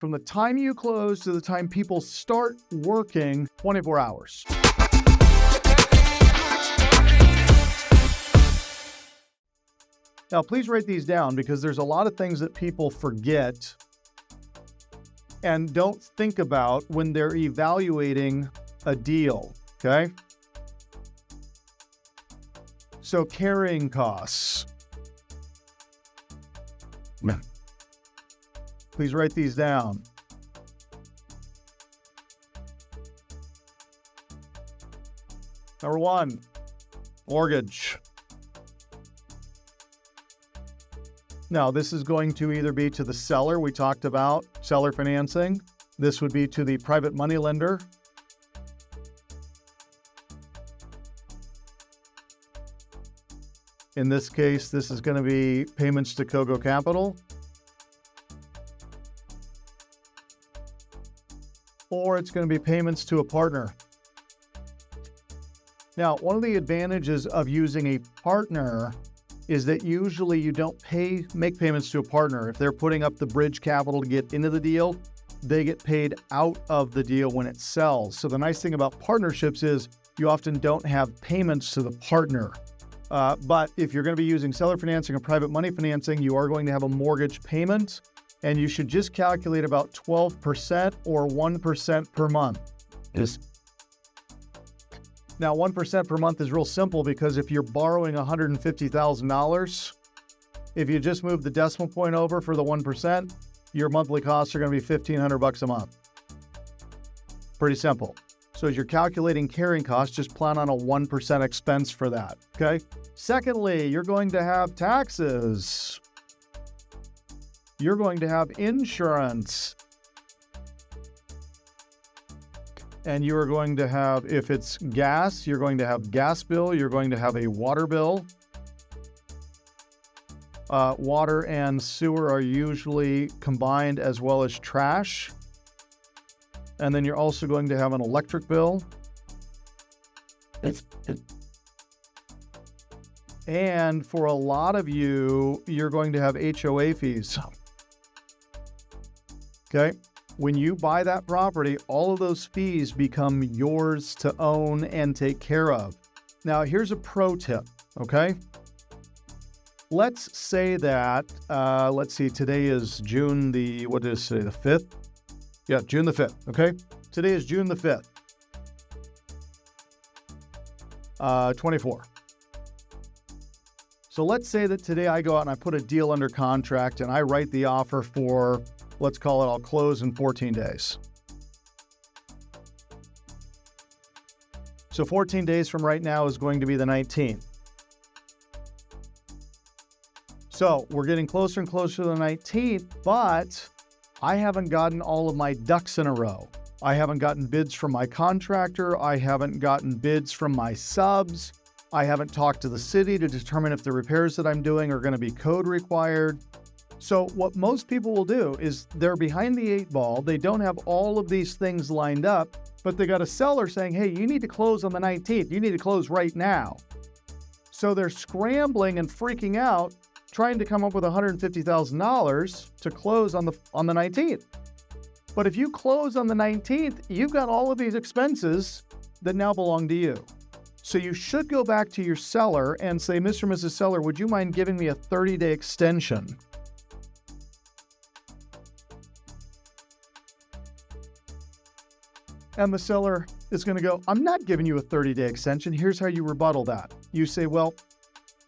From the time you close to the time people start working, 24 hours. Now, please write these down because there's a lot of things that people forget and don't think about when they're evaluating a deal, okay? So carrying costs. Please write these down. Number one, mortgage. Now, this is going to either be to the seller, we talked about seller financing. This would be to the private money lender. In this case, this is going to be payments to Kogo Capital. Or it's going to be payments to a partner. Now, one of the advantages of using a partner is that usually you don't make payments to a partner. If they're putting up the bridge capital to get into the deal, they get paid out of the deal when it sells. So the nice thing about partnerships is you often don't have payments to the partner. But if you're going to be using seller financing or private money financing, you are going to have a mortgage payment, and you should just calculate about 12% or 1% per month. Now, 1% per month is real simple because if you're borrowing $150,000, if you just move the decimal point over for the 1%, your monthly costs are going to be $1,500 a month. Pretty simple. So as you're calculating carrying costs, just plan on a 1% expense for that, okay? Secondly, you're going to have taxes. You're going to have insurance. And you are going to have, if it's gas, you're going to have gas bill, you're going to have a water bill. Water and sewer are usually combined, as well as trash. And then you're also going to have an electric bill. And for a lot of you, you're going to have HOA fees. Okay? When you buy that property, all of those fees become yours to own and take care of. Now, here's a pro tip, okay? Let's say that, let's see, today is June the, what is today, the 5th? Yeah, June the 5th, okay? Today is June the 5th, 24. So let's say that today I go out and I put a deal under contract and I write the offer for, let's call it, I'll close in 14 days. So 14 days from right now is going to be the 19th. So we're getting closer and closer to the 19th, but I haven't gotten all of my ducks in a row. I haven't gotten bids from my contractor. I haven't gotten bids from my subs. I haven't talked to the city to determine if the repairs that I'm doing are going to be code required. So what most people will do is they're behind the 8 ball. They don't have all of these things lined up, but they got a seller saying, hey, you need to close on the 19th. You need to close right now. So they're scrambling and freaking out, trying to come up with $150,000 to close on the 19th. But if you close on the 19th, you've got all of these expenses that now belong to you. So you should go back to your seller and say, Mr. and Mrs. Seller, would you mind giving me a 30-day extension? And the seller is going to go, I'm not giving you a 30-day extension. Here's how you rebuttal that. You say, well,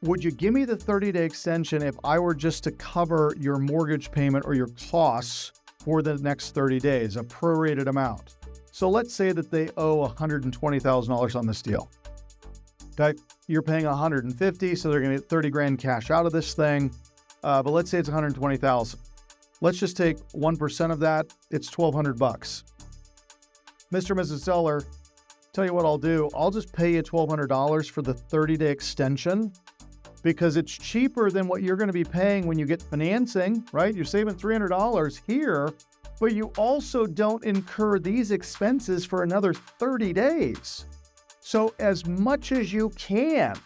would you give me the 30-day extension if I were just to cover your mortgage payment or your costs for the next 30 days, a prorated amount? So let's say that they owe $120,000 on this deal. Okay, you're paying $150,000, so they're going to get 30 grand cash out of this thing. But let's say it's $120,000. Let's just take 1% of that. It's $1,200. Mr. and Mrs. Seller, tell you what I'll do. I'll just pay you $1,200 for the 30-day extension because it's cheaper than what you're going to be paying when you get financing, right? You're saving $300 here, but you also don't incur these expenses for another 30 days. So as much as you can,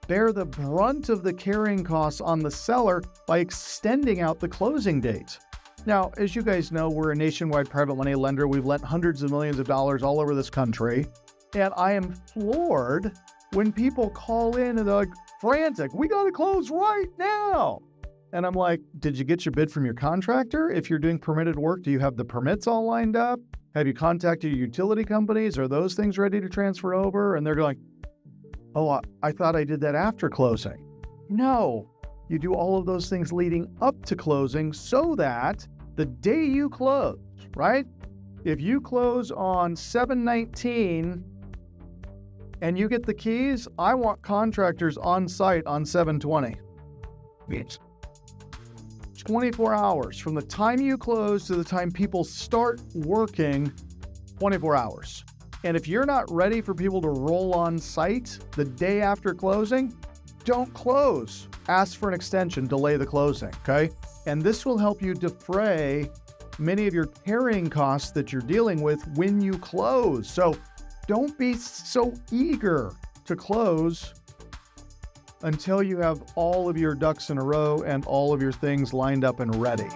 bear the brunt of the carrying costs on the seller by extending out the closing date. Now, as you guys know, we're a nationwide private money lender. We've lent hundreds of millions of dollars all over this country. And I am floored when people call in and they're like, frantic, we got to close right now. And I'm like, did you get your bid from your contractor? If you're doing permitted work, do you have the permits all lined up? Have you contacted your utility companies? Are those things ready to transfer over? And they're going, oh, I thought I did that after closing. No, you do all of those things leading up to closing so that the day you close, right? If you close on 7/19 and you get the keys, I want contractors on site on 7/20. It's 24 hours from the time you close to the time people start working, 24 hours. And if you're not ready for people to roll on site the day after closing, don't close. Ask for an extension, delay the closing, okay? And this will help you defray many of your carrying costs that you're dealing with when you close. So don't be so eager to close until you have all of your ducks in a row and all of your things lined up and ready.